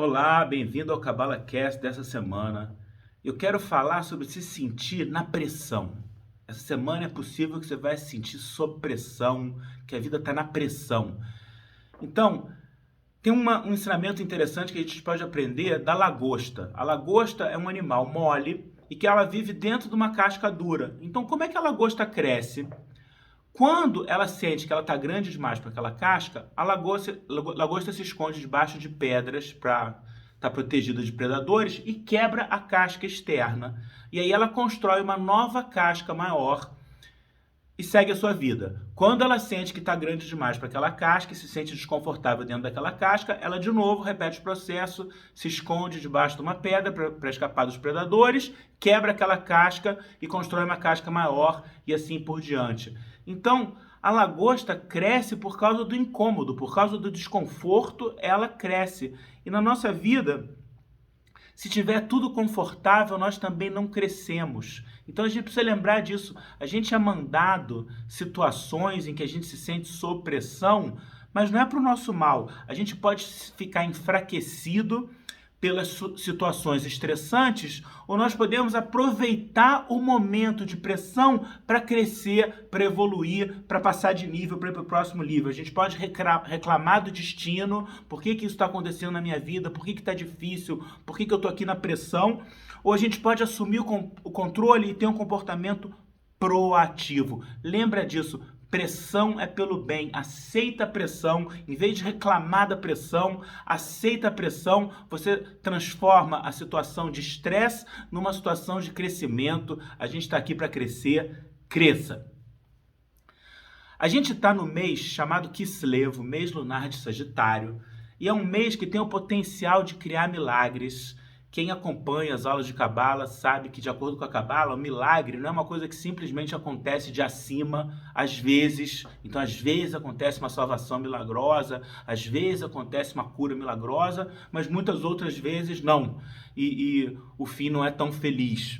Olá, bem-vindo ao Cabala Cast dessa semana. Eu quero falar sobre se sentir na pressão. Essa semana é possível que você vai se sentir sob pressão, que a vida está na pressão. Então, tem um ensinamento interessante que a gente pode aprender da lagosta. A lagosta é um animal mole e que ela vive dentro de uma casca dura. Então, como é que a lagosta cresce? Quando ela sente que ela está grande demais para aquela casca, a lagosta se esconde debaixo de pedras para estar protegida de predadores e quebra a casca externa. E aí ela constrói uma nova casca maior e segue a sua vida. Quando ela sente que está grande demais para aquela casca e se sente desconfortável dentro daquela casca, ela de novo repete o processo, se esconde debaixo de uma pedra para escapar dos predadores, quebra aquela casca e constrói uma casca maior e assim por diante. Então, a lagosta cresce por causa do incômodo, por causa do desconforto, ela cresce. E na nossa vida, se tiver tudo confortável, nós também não crescemos. Então a gente precisa lembrar disso. A gente é mandado situações em que a gente se sente sob pressão, mas não é para o nosso mal. A gente pode ficar enfraquecido pelas situações estressantes, ou nós podemos aproveitar o momento de pressão para crescer, para evoluir, para passar de nível, para ir para o próximo nível. A gente pode reclamar do destino, por que isso está acontecendo na minha vida, por que está difícil, por que eu estou aqui na pressão, ou a gente pode assumir o controle e ter um comportamento proativo. Lembra disso. Pressão é pelo bem, aceita a pressão, em vez de reclamar da pressão, aceita a pressão, você transforma a situação de estresse numa situação de crescimento. A gente está aqui para crescer, cresça. A gente está no mês chamado Kislevo, mês lunar de Sagitário, e é um mês que tem o potencial de criar milagres. Quem acompanha as aulas de Cabala sabe que, de acordo com a Cabala, o milagre não é uma coisa que simplesmente acontece de acima, às vezes. Então, às vezes acontece uma salvação milagrosa, às vezes acontece uma cura milagrosa, mas muitas outras vezes não. E o fim não é tão feliz.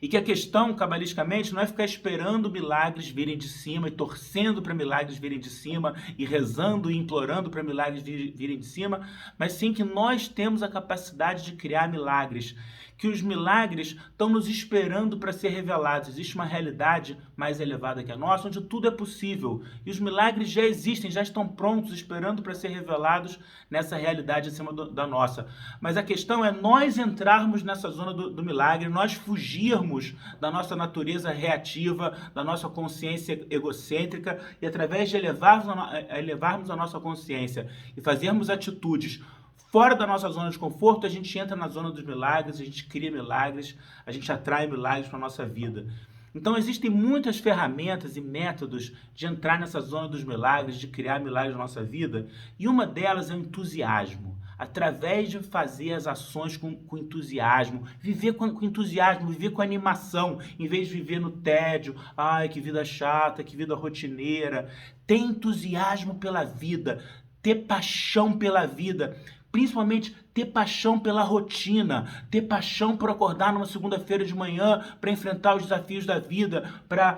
E que a questão, cabalisticamente, não é ficar esperando milagres virem de cima e torcendo para milagres virem de cima e rezando e implorando para milagres virem de cima, mas sim que nós temos a capacidade de criar milagres, que os milagres estão nos esperando para ser revelados. Existe uma realidade mais elevada que a nossa, onde tudo é possível. E os milagres já existem, já estão prontos, esperando para ser revelados nessa realidade acima da nossa. Mas a questão é nós entrarmos nessa zona do milagre, nós fugirmos da nossa natureza reativa, da nossa consciência egocêntrica, e através de elevarmos a nossa consciência e fazermos atitudes fora da nossa zona de conforto, a gente entra na zona dos milagres, a gente cria milagres, a gente atrai milagres para a nossa vida. Então existem muitas ferramentas e métodos de entrar nessa zona dos milagres, de criar milagres na nossa vida, e uma delas é o entusiasmo. Através de fazer as ações com entusiasmo, viver com entusiasmo, viver com animação, em vez de viver no tédio, ai, que vida chata, que vida rotineira. Ter entusiasmo pela vida, ter paixão pela vida, principalmente ter paixão pela rotina, ter paixão por acordar numa segunda-feira de manhã para enfrentar os desafios da vida, para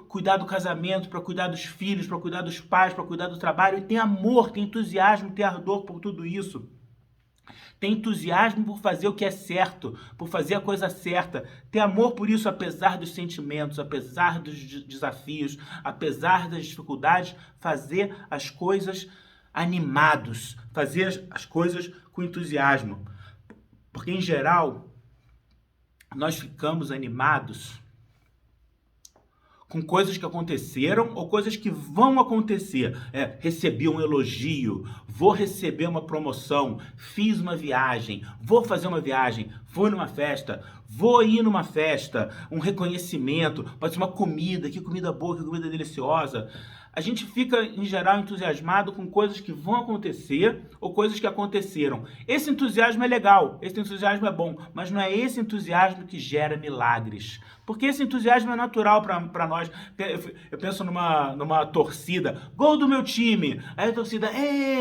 cuidar do casamento, para cuidar dos filhos, para cuidar dos pais, para cuidar do trabalho, e ter amor, ter entusiasmo, ter ardor por tudo isso. Ter entusiasmo por fazer o que é certo, por fazer a coisa certa. Ter amor por isso, apesar dos sentimentos, apesar dos desafios, apesar das dificuldades, fazer as coisas animados, fazer as coisas com entusiasmo. Porque, em geral, nós ficamos animados com coisas que aconteceram ou coisas que vão acontecer. Recebi um elogio, vou receber uma promoção, fiz uma viagem, vou fazer uma viagem, fui numa festa, vou ir numa festa, um reconhecimento, pode ser uma comida, que comida boa, que comida deliciosa. A gente fica, em geral, entusiasmado com coisas que vão acontecer ou coisas que aconteceram. Esse entusiasmo é legal, esse entusiasmo é bom, mas não é esse entusiasmo que gera milagres. Porque esse entusiasmo é natural para nós. Eu penso numa torcida, gol do meu time, aí a torcida,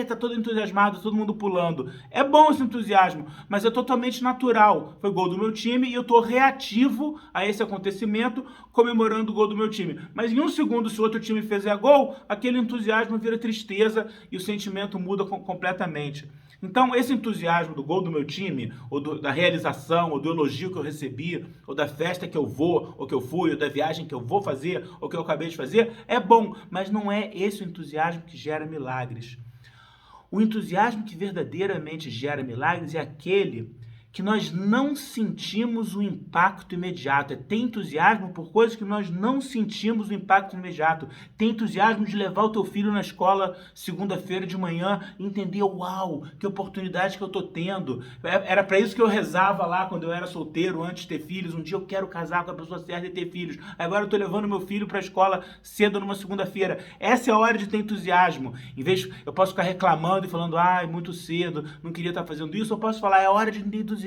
tá todo entusiasmado, todo mundo pulando. É bom esse entusiasmo, mas é totalmente natural. Foi gol do meu time e eu estou reativo a esse acontecimento, comemorando o gol do meu time. Mas em um segundo, se o outro time fizer gol, gol, aquele entusiasmo vira tristeza e o sentimento muda completamente. Então, esse entusiasmo do gol do meu time, ou da realização, ou do elogio que eu recebi, ou da festa que eu vou, ou que eu fui, ou da viagem que eu vou fazer, ou que eu acabei de fazer, é bom, mas não é esse o entusiasmo que gera milagres. O entusiasmo que verdadeiramente gera milagres é aquele que nós não sentimos o impacto imediato. É ter entusiasmo por coisas que nós não sentimos o impacto imediato. Ter entusiasmo de levar o teu filho na escola segunda-feira de manhã e entender, uau, que oportunidade que eu tô tendo. Era para isso que eu rezava lá quando eu era solteiro, antes de ter filhos. Um dia eu quero casar com a pessoa certa e ter filhos. Agora eu tô levando meu filho para a escola cedo numa segunda-feira. Essa é a hora de ter entusiasmo. Em vez, eu posso ficar reclamando e falando, ai, muito cedo, não queria estar fazendo isso. Eu posso falar, é hora de ter entusiasmo.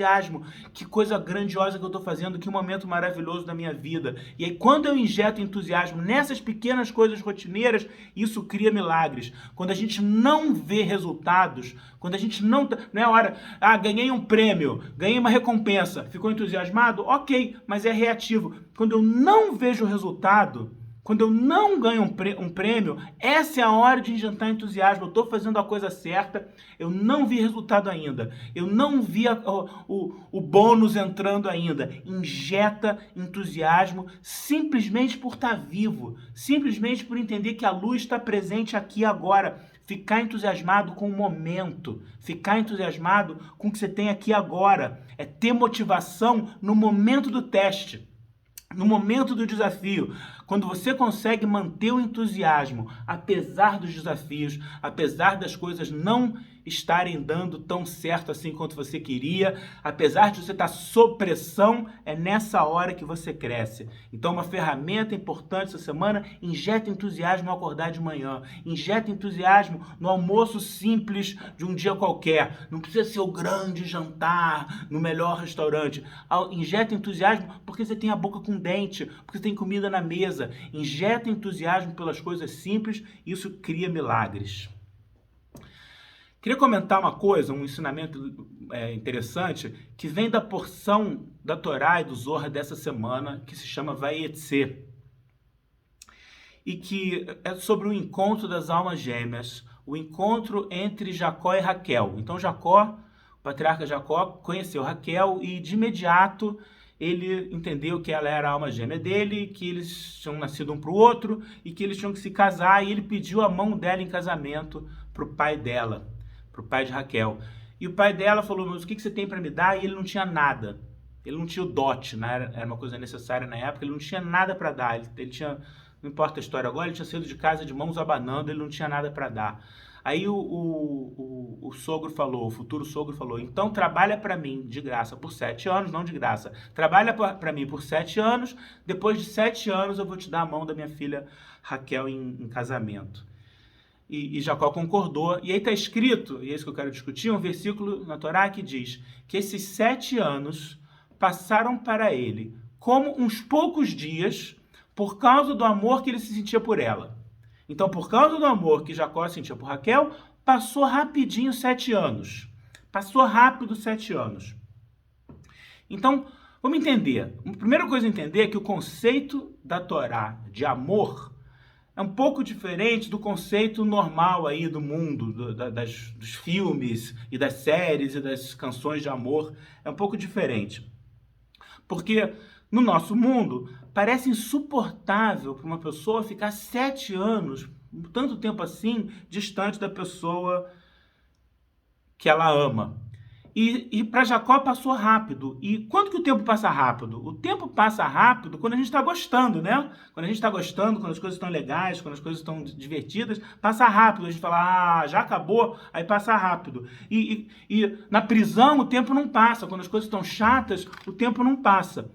Que coisa grandiosa que eu estou fazendo, que momento maravilhoso da minha vida. E aí, quando eu injeto entusiasmo nessas pequenas coisas rotineiras, isso cria milagres. Quando a gente não vê resultados, quando a gente não é hora, ganhei um prêmio, ganhei uma recompensa, ficou entusiasmado? Ok, mas é reativo. Quando eu não vejo o resultado, quando eu não ganho um prêmio, essa é a hora de injetar entusiasmo. Eu estou fazendo a coisa certa, eu não vi resultado ainda. Eu não vi o bônus entrando ainda. Injeta entusiasmo simplesmente por estar vivo. Simplesmente por entender que a luz está presente aqui agora. Ficar entusiasmado com o momento. Ficar entusiasmado com o que você tem aqui agora. É ter motivação no momento do teste. No momento do desafio, quando você consegue manter o entusiasmo, apesar dos desafios, apesar das coisas não estarem dando tão certo assim quanto você queria, apesar de você estar sob pressão, é nessa hora que você cresce. Então, uma ferramenta importante essa semana, injeta entusiasmo ao acordar de manhã, injeta entusiasmo no almoço simples de um dia qualquer. Não precisa ser o grande jantar no melhor restaurante. Injeta entusiasmo porque você tem a boca com dente, porque você tem comida na mesa. Injeta entusiasmo pelas coisas simples, isso cria milagres. Queria comentar uma coisa, um ensinamento interessante, que vem da porção da Torá e do Zohar dessa semana, que se chama Vayetze, e que é sobre o encontro das almas gêmeas, o encontro entre Jacó e Raquel. Então Jacó, o patriarca Jacó, conheceu Raquel e de imediato ele entendeu que ela era a alma gêmea dele, que eles tinham nascido um para o outro e que eles tinham que se casar, e ele pediu a mão dela em casamento para o pai dela, para o pai de Raquel. E o pai dela falou, mas o que você tem para me dar? E ele não tinha nada. Ele não tinha o dote, né? Era uma coisa necessária na época, ele não tinha nada para dar. Ele tinha, não importa a história agora, ele tinha saído de casa de mãos abanando, ele não tinha nada para dar. Aí o sogro falou, o futuro sogro falou, então trabalha para mim de graça por 7 anos, não de graça. Trabalha para mim por 7 anos, depois de 7 anos eu vou te dar a mão da minha filha Raquel em casamento. E Jacó concordou, e aí está escrito, e é isso que eu quero discutir, um versículo na Torá que diz que esses 7 anos passaram para ele como uns poucos dias por causa do amor que ele se sentia por ela. Então, por causa do amor que Jacó sentia por Raquel, passou rapidinho 7 anos. Passou rápido 7 anos. Então, vamos entender. A primeira coisa a entender é que o conceito da Torá de amor é um pouco diferente do conceito normal aí do mundo, dos filmes e das séries e das canções de amor. É um pouco diferente. Porque no nosso mundo, parece insuportável para uma pessoa ficar 7 anos, tanto tempo assim, distante da pessoa que ela ama. E para Jacó passou rápido. E quando que o tempo passa rápido? O tempo passa rápido quando a gente está gostando, né? Quando a gente está gostando, quando as coisas estão legais, quando as coisas estão divertidas, passa rápido. A gente fala, já acabou, aí passa rápido. E na prisão o tempo não passa. Quando as coisas estão chatas, o tempo não passa.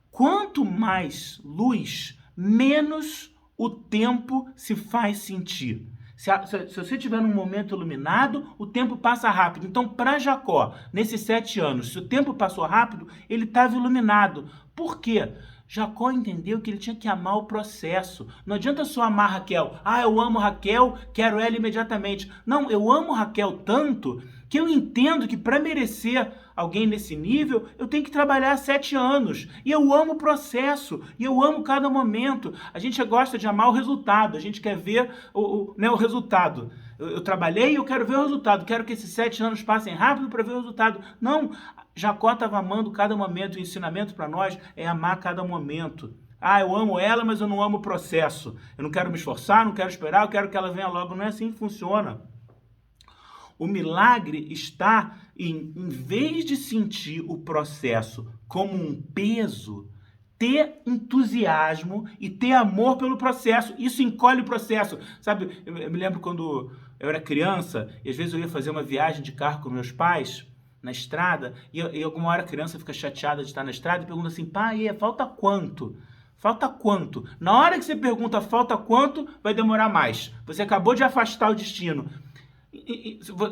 Quanto mais luz, menos o tempo se faz sentir. Se você estiver num momento iluminado, o tempo passa rápido. Então, para Jacó, nesses 7 anos, se o tempo passou rápido, ele estava iluminado. Por quê? Jacó entendeu que ele tinha que amar o processo. Não adianta só amar Raquel. Ah, eu amo Raquel, quero ela imediatamente. Não, eu amo Raquel tanto que eu entendo que para merecer alguém nesse nível, eu tenho que trabalhar 7 anos. E eu amo o processo, e eu amo cada momento. A gente gosta de amar o resultado, a gente quer ver o resultado. Eu trabalhei e eu quero ver o resultado. Quero que esses 7 anos passem rápido para ver o resultado. Não, Jacó estava amando cada momento. O ensinamento para nós é amar cada momento. Ah, eu amo ela, mas eu não amo o processo. Eu não quero me esforçar, não quero esperar, eu quero que ela venha logo. Não é assim que funciona. O milagre está em vez de sentir o processo como um peso, ter entusiasmo e ter amor pelo processo. Isso encolhe o processo. Sabe, eu me lembro quando eu era criança, e às vezes eu ia fazer uma viagem de carro com meus pais, na estrada, e alguma hora a criança fica chateada de estar na estrada e pergunta assim, pai, falta quanto? Falta quanto? Na hora que você pergunta falta quanto, vai demorar mais. Você acabou de afastar o destino.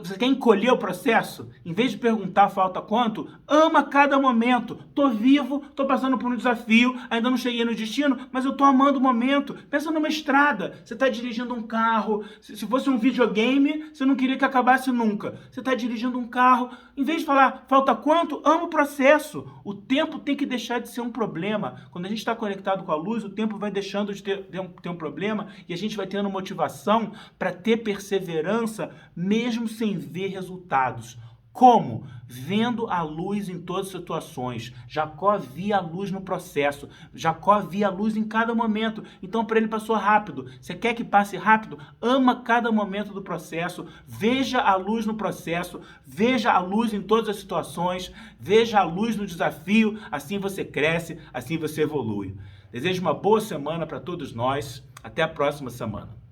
Você quer encolher o processo? Em vez de perguntar falta quanto, ama cada momento. Tô vivo, tô passando por um desafio, ainda não cheguei no destino, mas eu tô amando o momento. Pensa numa estrada, você tá dirigindo um carro, se fosse um videogame, você não queria que acabasse nunca. Você tá dirigindo um carro, em vez de falar falta quanto, ama o processo. O tempo tem que deixar de ser um problema. Quando a gente está conectado com a luz, o tempo vai deixando de ter um problema e a gente vai tendo motivação para ter perseverança mesmo sem ver resultados. Como? Vendo a luz em todas as situações. Jacó via a luz no processo. Jacó via a luz em cada momento. Então, para ele passou rápido. Você quer que passe rápido? Ama cada momento do processo. Veja a luz no processo. Veja a luz em todas as situações. Veja a luz no desafio. Assim você cresce, assim você evolui. Desejo uma boa semana para todos nós. Até a próxima semana.